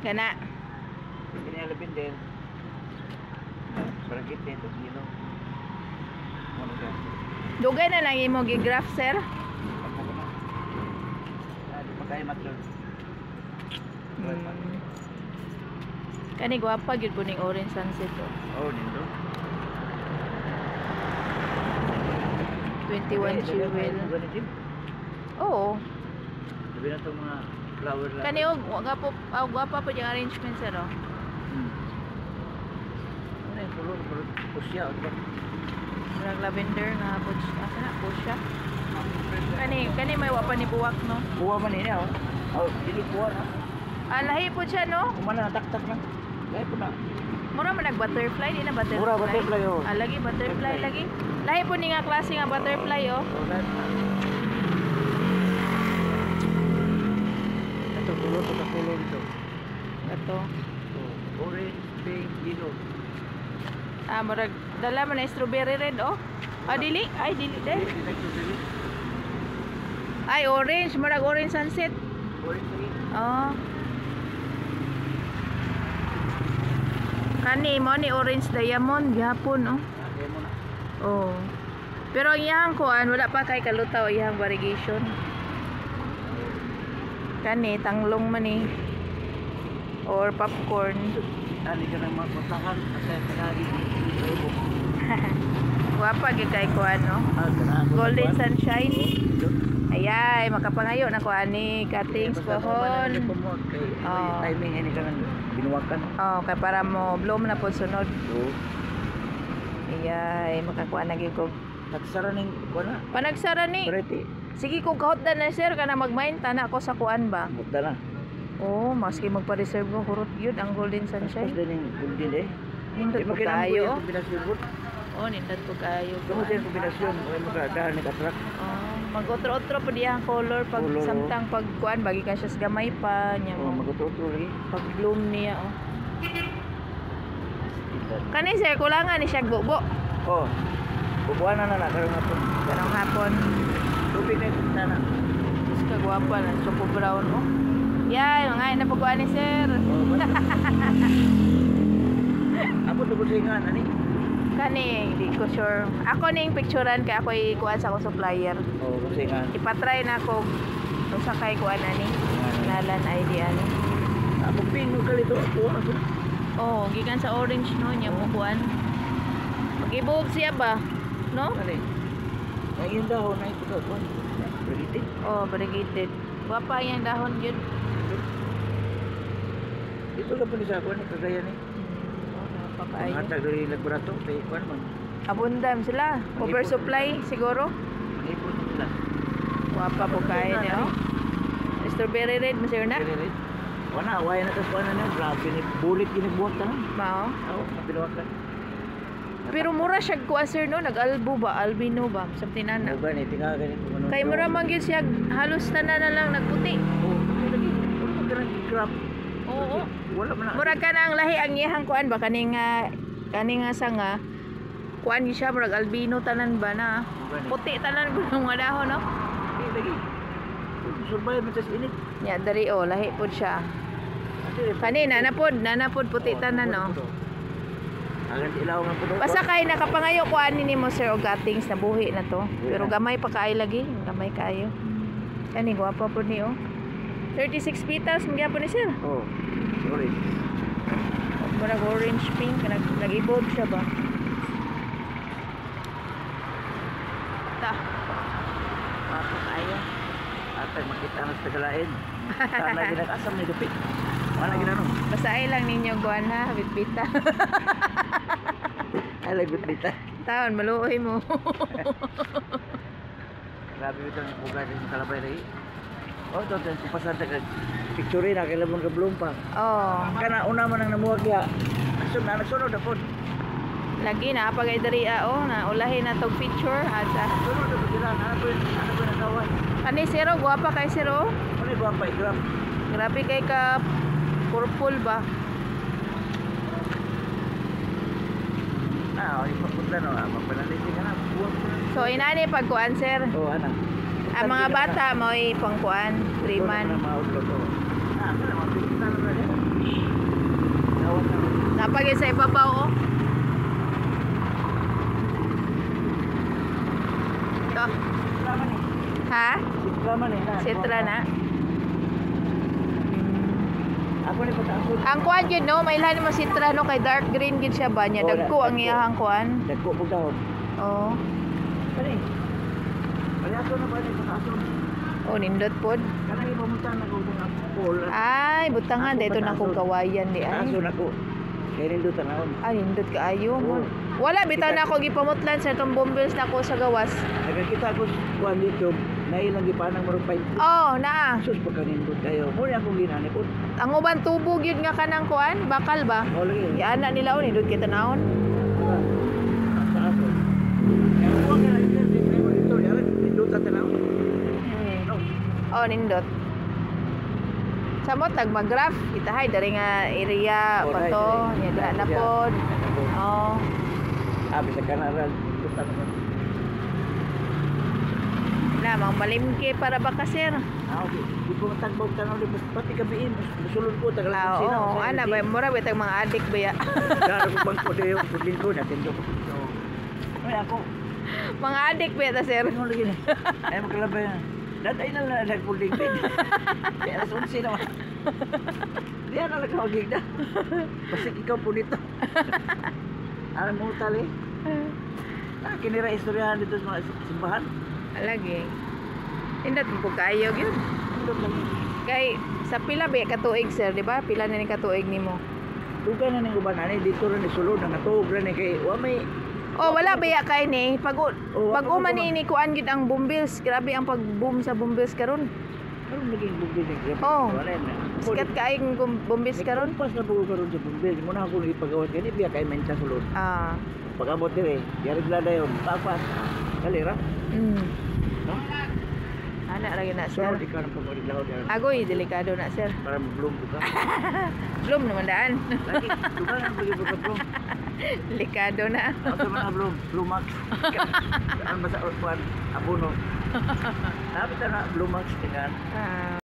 Kana. Kini alapin din. Barangkit nito kilo. Ano ka? Dugay na lang imo gi-graph, sir. Di pa kaya matlog. Kani gwapa gyud kuning orange sunset oh. Oh, dito. 21 jewel. Oo. Sabi na itong mga flower lang. Kani og gwapa po yung arrangement, sir oh. Ano yung kulor? Pusya. Murag lavender nga po asa na po siya. Kani may wapa ni buwak no. Buwa man ini oh. Oh, dili buwa na. Lahi po siya no. Kumana tak-tak na. Lahi po na. Mura man nag butterfly di na butterfly. Mura butterfly oh. Lagi butterfly lagi. Lahi po ni nga klase nga butterfly oh. Ito kulor ito kulor ito. Ito. Orange, pink, yellow. Murag dala man na strawberry red oh. Dili. Ay dili de. Ay orange, murag orange sunset. Orange lagi. Oh. Kani mo ni orange diamond gihapon oh. Diamond. Oh. Pero ang iyang kuan wala pa kay kalutaw iyang variegation. Kani tanglong man ni or popcorn. Ani ka nang mapasakan kasi kanagi. Wapa gyud kay kuan no. Golden sunshine. Ayay makapangayo na kuan ni cuttings pohon. Oh. Timing ini kan binuwakan. Oh, kay para mo bloom na pod sunod. Oo. Ayay makakuan na gyud ko. Nagsara ning kuan na. Panagsara ni. Pretty. Sige kung kahotdan na sir kana magmain tana ako sa kuan ba. Bukta na. Oh, maski magpa-reserve mo kurot yun ang golden sunshine. Tapos din yung golden eh. Nindot Di po makinang kayo. yung kombinasyon mo. Oh, nindot po kayo. Kamu sa yung kombinasyon. O yung makadahan ni katrak. Oh, mag-otro-otro po diya ang color pag Color, samtang pag kuan bagi ka siya sa gamay pa nya O mo. magututuro lagi. Pag bloom niya oh. Kani sir kulangan ni siya bubo. O. Bubuan na na karong hapon. Karong hapon. Tubig na yung sana. Mas kagwapa na choco brown oh. Yay, mga na pagkuan ni sir. Ako to kusingan ani. Kani, di ko sure. Ako ning picturean kay ako ikuan sa akong supplier. O kusingan. Ipatry na ako sa kay kuan ani. Nalan ID ani. Ako pingo kalito ako. Oh, gikan sa orange no nya mo kuan. Mag-ibog siya ba? No? Ani. Ngayon daw na ito ko. Pretty. Oh, variegated. Wapa yang dahon gyud. Ito ka pa ni sa ako ni kagaya ni. Papaayo. Hatag dari laborato kay kuan man. Abundam sila. Oversupply siguro. Manipot sila. Wapa po kay ni oh. Strawberry red mo sir na? Wala, wala na tas kuan na grabe ni bulit ginibuhat ta. Mao. Oo, napiluwakan. Pero mura siya kuan sir no, nag-albo ba, albino ba, something na. Ano ba ni tinga ganit mo. Kay mura man gyud siya halos tanan na lang nagputi. Oo, lagi. Wala ka nang grab. Oo. Wala man na. Murag ka na ang lahi ang iyahang kuan ba kaning nga sanga. Kuan gyud siya murag albino tanan ba na. Puti tanan gud mga dahon no. Lagi. Survive man sa init. Nya dari oh lahi pod siya. Kani nanapod puti tanan no. Agan ilaw nga puto. Basta kay nakapangayo ko ani nimo sir og cuttings na buhi na to. Pero gamay pa kaay lagi, gamay kayo. Kani gwapa po ni oh. 36 petals mo gyapon ni sir. Oh. Sorry. Murag orange pink nag-evolve siya ba? Ta. Gwapa kayo. Atay makita na sa tagalain. Sana ginag-asam ni dupit. Wala ginano. Basahin lang ninyo guan ha, bitbita. Ay lagot dita. Taon maluoy mo. Grabe ito ang buga din sa kalabay lagi. Oh, ito ang pasan sa picture na kay labon ka bloom pa. Oh, Kana una man ang namuwag ya. Nagsunod ako. lagi na pagay diri oh, na ulahin na tog picture asa. Sunod ako sila. Ano ba nagawan? Ani zero guwapa kay zero. Ano ba pa igram? Grabe kay ka purple ba? Yung papunta no, mapanalitin ka na. Buwag mo na. So inani pagkuan sir. Oo, ana. Ang mga bata mo pangkuan, 3 man. Mga utlog ko. Ano na, mapilitan na rin. Napagay sa ibabaw oh. Ito. Sitra man eh. Ha? Sitra man eh. Sitra na. Ako ni pataasod. Ang kuan yun no, may ilhan mo sitra no kay dark green gid siya ba niya. Oo, Dagko ang dagko. iyahang kuan. Dagko po dahon. Oh. Kani. Kani ato na ba ni pataasod? Oh, nindot pod. Kanang ipamunta na ko ng pool. Ay, butangan Ako dito na kong pataasod. kawayan di ay. Pataasod ako. Kaya rin doon tanawon. Ay, nindot kaayo mo. Oo. Wala bitaw na ako gipamutlan sa itong bombills na ako sa gawas. Nagkakita ko sa YouTube na ilang gipanang marong paint. Oh, naa. Sus pagkanindot kayo. Muna akong ginani po. Ang uban tubog yun nga kanang kuan, bakal ba? Mo lagi. Yan na nila oh, nindot kita naon. Pataasod. Kaya huwag ka na ito. Yaran, nindot at tanawon. No. Oh, nindot. Samot tag mag-graph, kita hay dari nga area Oh, pa right, to, right. nya daan na pod. Oh. Abi sa kanaran. Gusto na. Na mang malimke para ba ka sir? Okay. Di ko matagbaw tanaw di pati gabiin. Musulod ko tagal Ah, oo, ana ba mura ba tag mga adik ba ya? Daro ko bang ko dayo pudin ko natin do. So, ay ako. Mga adik ba ta sir? Ano lagi ni? Ay makalabay na. Datay na lang nagpuling pin. Kaya alas 11 naman. Diyan na lang kawagig na. Basta ikaw po dito. Alam mo tali. Kinira istoryahan dito sa mga simbahan. Lagi. Indot mo po kayo gyud. Indot lang. Kay sa pila ba ka tuig sir, di ba? Pila na ni ka tuig nimo? Duga na ning uban ani dito ra ni sulod na natuog ra ni kay wa may Oh, wala ba ya kay ni pag Oh, pag ako uman naman. ni kuan gid ang bombills. Grabe ang pag-boom sa bombills karon. ano naging bugil ni grabe. Oh. Wala na. Sikat kaayong bombills karon. Pas na bugo karon sa bumbil. Muna ako nang ipagawas kani biya kay mensa sulod. Ah. Pagabot dire, yari glada yon. Papas. Dali ra. No? Ana ra gyud na sir. Sulod ikaw nang pagod laod yan. Agoy delikado na sir. Para bloom ka. Bloom naman daan. Lagi duga nang bagi buka bloom. Delikado na. Ano man bloom? Blumax. Ano ba sa kuan? Abono. Dapat na Blumax tingnan. Ah.